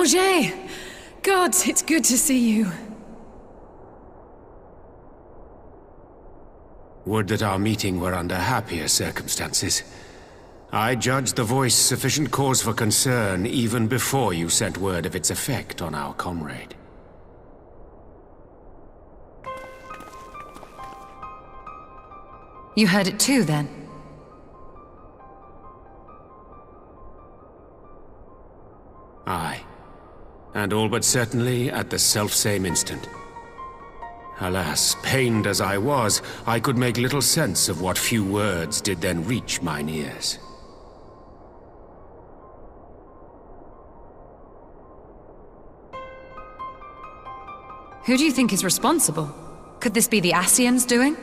Orianger! Gods, it's good to see you. Would that our meeting were under happier circumstances. I judged the voice sufficient cause for concern even before you sent word of its effect on our comrade. You heard it too, then? Aye. And all but certainly at the selfsame instant. Alas, pained as I was, I could make little sense of what few words did then reach mine ears. Who do you think is responsible? Could this be the Ascians doing?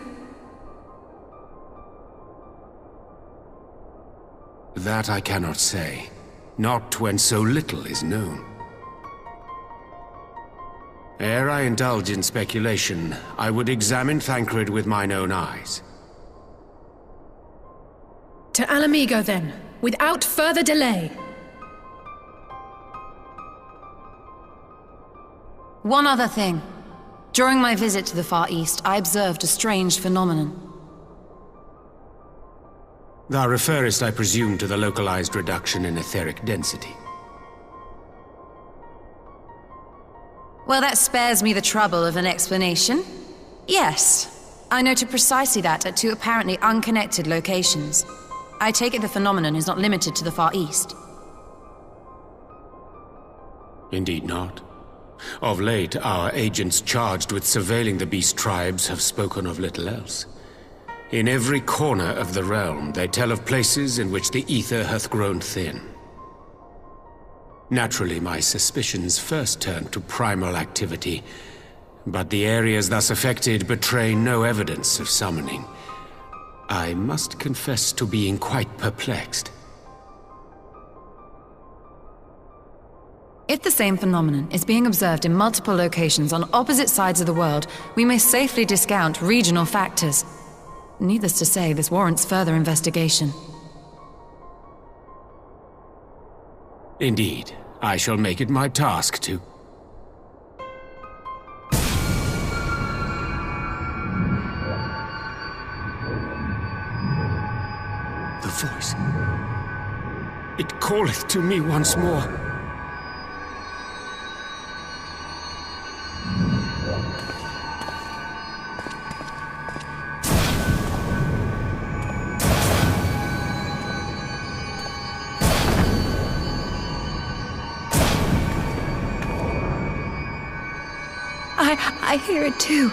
That I cannot say. Not when so little is known. Ere I indulge in speculation, I would examine Thancred with mine own eyes. To Alamigo, then, without further delay. One other thing. During my visit to the Far East, I observed a strange phenomenon. Thou referrest, I presume, to the localized reduction in etheric density. Well, that spares me the trouble of an explanation. Yes, I noted precisely that at two apparently unconnected locations. I take it the phenomenon is not limited to the Far East. Indeed not. Of late, our agents charged with surveilling the beast tribes have spoken of little else. In every corner of the realm, they tell of places in which the ether hath grown thin. Naturally, my suspicions first turned to primal activity, but the areas thus affected betray no evidence of summoning. I must confess to being quite perplexed. If the same phenomenon is being observed in multiple locations on opposite sides of the world, we may safely discount regional factors. Needless to say, this warrants further investigation. Indeed, I shall make it my task to. The voice. It calleth to me once more. I hear it too.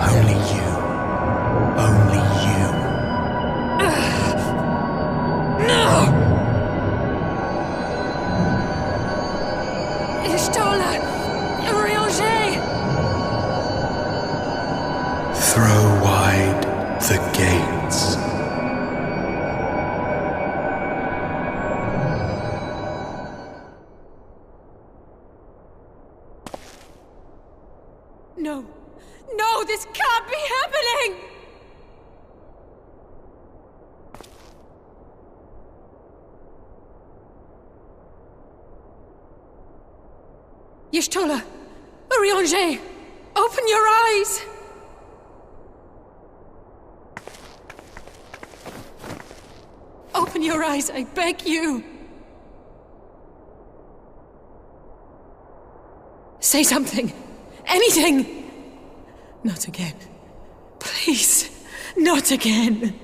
Only you. Only you. No! Ishtola! Orianger! Throw wide the gates. No! No, this can't be happening! Y'shtola! Orianger! Open your eyes! Open your eyes, I beg you! Say something! Anything! Not again. Please, not again.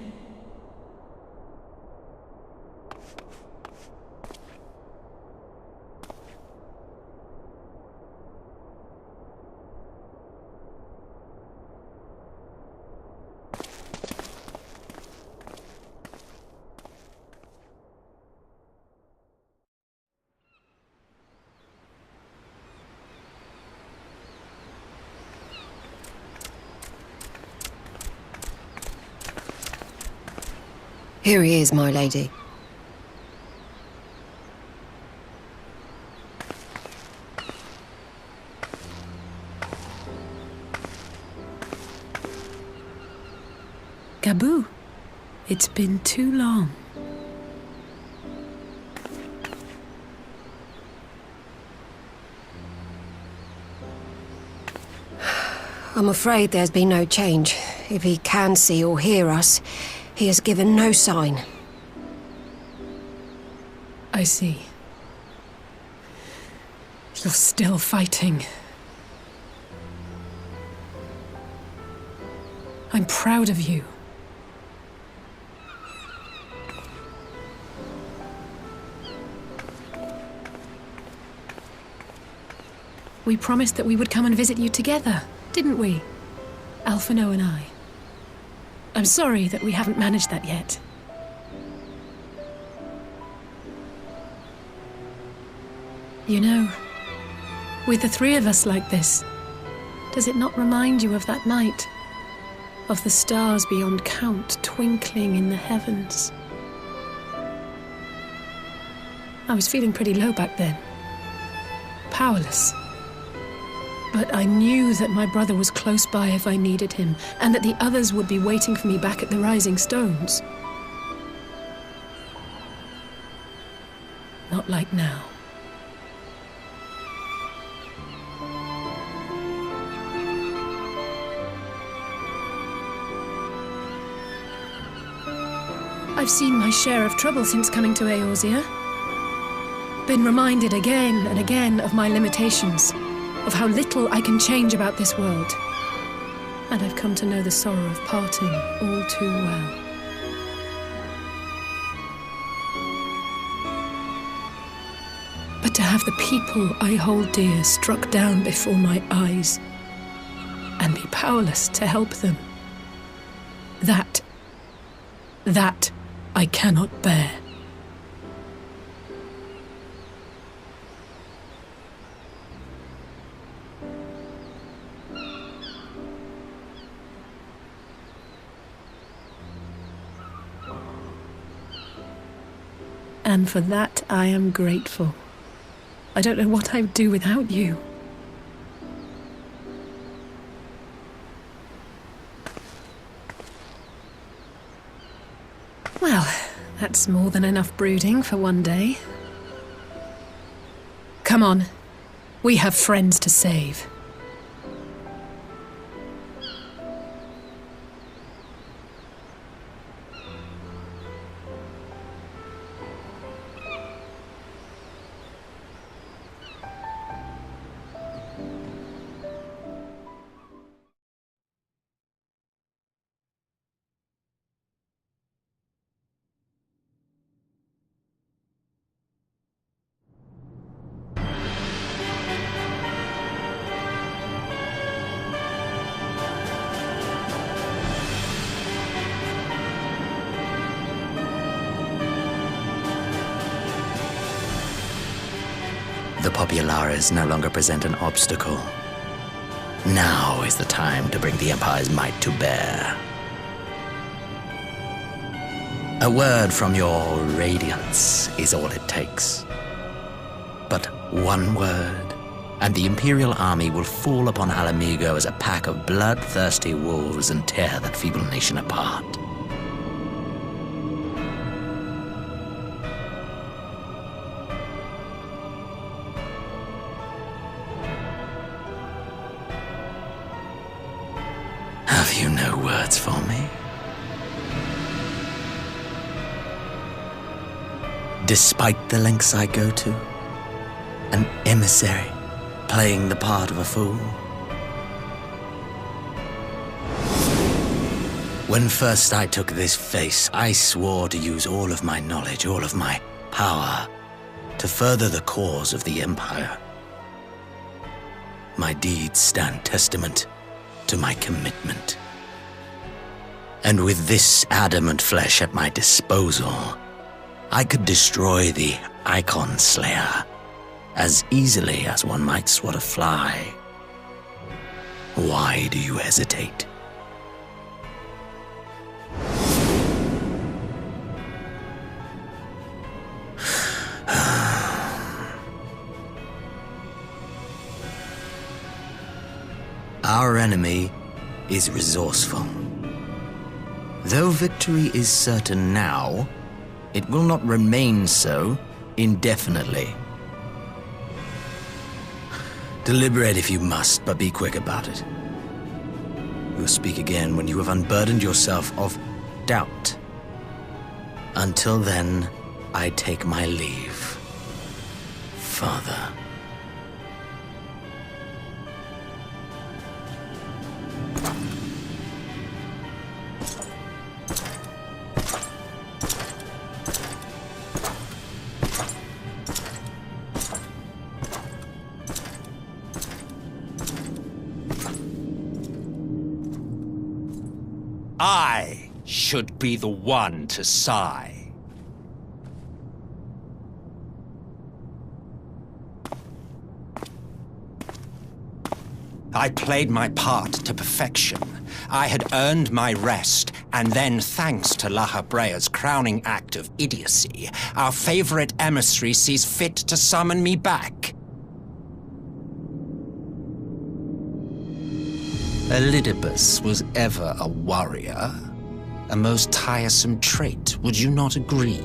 Here he is, my lady. Gabu, It's been too long. I'm afraid there's been no change. If he can see or hear us, he has given no sign. I see. You're still fighting. I'm proud of you. We promised that we would come and visit you together, didn't we? Alphino and I. I'm sorry that we haven't managed that yet. You know, with the three of us like this, does it not remind you of that night? Of the stars beyond count twinkling in the heavens? I was feeling pretty low back then. Powerless. But I knew that my brother was close by if I needed him, and that the others would be waiting for me back at the Rising Stones. Not like now. I've seen my share of trouble since coming to Eorzea. Been reminded again and again of my limitations, of how little I can change about this world. And I've come to know the sorrow of parting all too well. But to have the people I hold dear struck down before my eyes, and be powerless to help them, that I cannot bear. And for that I am grateful. I don't know what I'd do without you. Well, that's more than enough brooding for one day. Come on, we have friends to save. The Populares no longer present an obstacle. Now is the time to bring the Empire's might to bear. A word from your radiance is all it takes. But one word, and the Imperial army will fall upon Alamigo as a pack of bloodthirsty wolves and tear that feeble nation apart. Have you no words for me? Despite the lengths I go to, an emissary playing the part of a fool. When first I took this face, I swore to use all of my knowledge, all of my power, to further the cause of the Empire. My deeds stand testament to my commitment. And with this adamant flesh at my disposal, I could destroy the Icon Slayer as easily as one might swat a fly. Why do you hesitate? Our enemy is resourceful. Though victory is certain now, it will not remain so indefinitely. Deliberate if you must, but be quick about it. We'll speak again when you have unburdened yourself of doubt. Until then, I take my leave, Father. I should be the one to sigh. I played my part to perfection. I had earned my rest, and then, thanks to La Habrea's crowning act of idiocy, our favorite emissary sees fit to summon me back. Elidibus was ever a warrior. A most tiresome trait, would you not agree?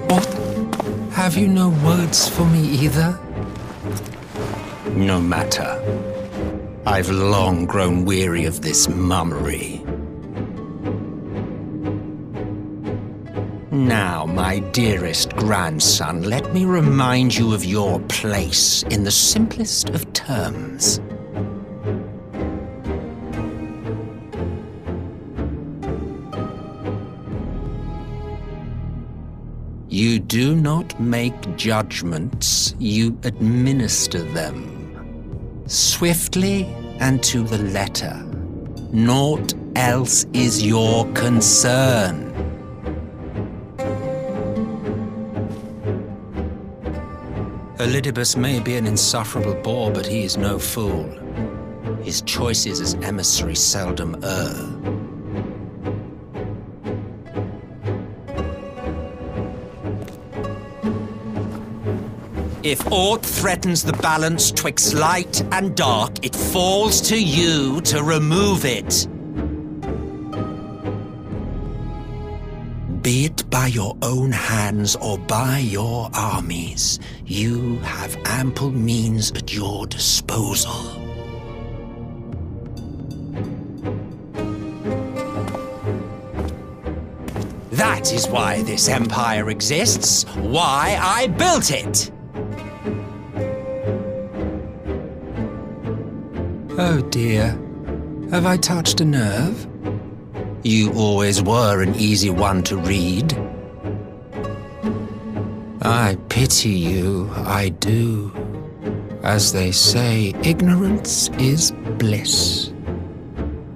What? Have you no words for me either? No matter. I've long grown weary of this mummery. Now, my dearest grandson, let me remind you of your place in the simplest of terms. You do not make judgments, you administer them. Swiftly and to the letter. Naught else is your concern. Elidibus may be an insufferable bore, but he is no fool. His choices as emissary seldom err. If aught threatens the balance twixt light and dark, it falls to you to remove it. Be it by your own hands or by your armies, you have ample means at your disposal. That is why this empire exists, why I built it. Oh dear, have I touched a nerve? You always were an easy one to read. I pity you, I do. As they say, ignorance is bliss.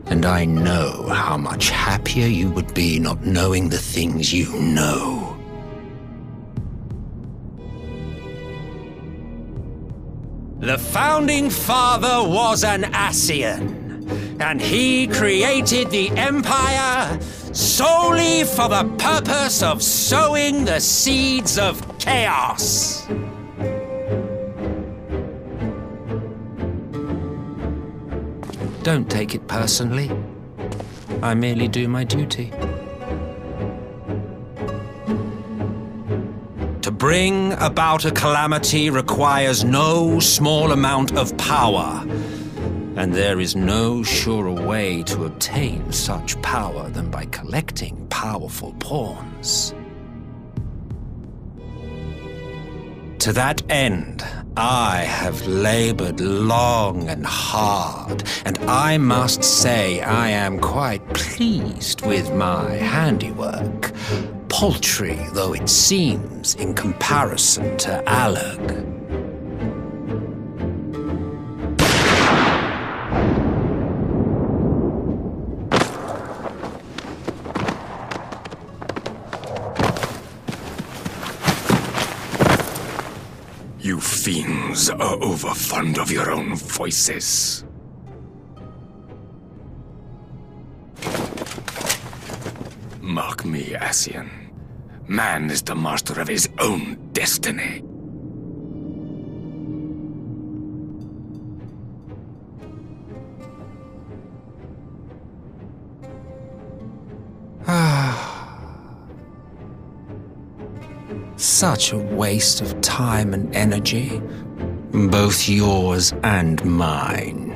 And I know how much happier you would be not knowing the things you know. The Founding Father was an Asian. And he created the Empire solely for the purpose of sowing the seeds of chaos. Don't take it personally. I merely do my duty. To bring about a calamity requires no small amount of power. And there is no surer way to obtain such power than by collecting powerful pawns. To that end, I have labored long and hard, and I must say I am quite pleased with my handiwork, paltry though it seems in comparison to Alag. You fiends are overfond of your own voices. Mark me, Asian. Man is the master of his own destiny. Such a waste of time and energy, both yours and mine.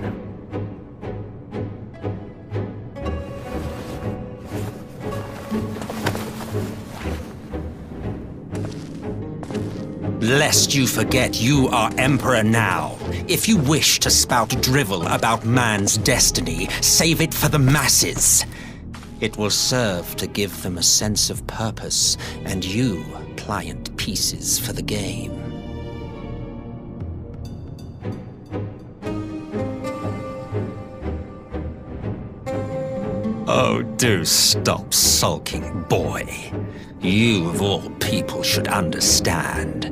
Lest you forget you are Emperor now. If you wish to spout drivel about man's destiny, save it for the masses. It will serve to give them a sense of purpose, and you pliant pieces for the game. Oh, do stop sulking, boy. You, of all people, should understand.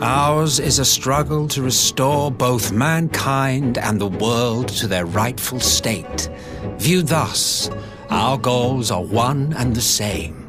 Ours is a struggle to restore both mankind and the world to their rightful state. Viewed thus, our goals are one and the same.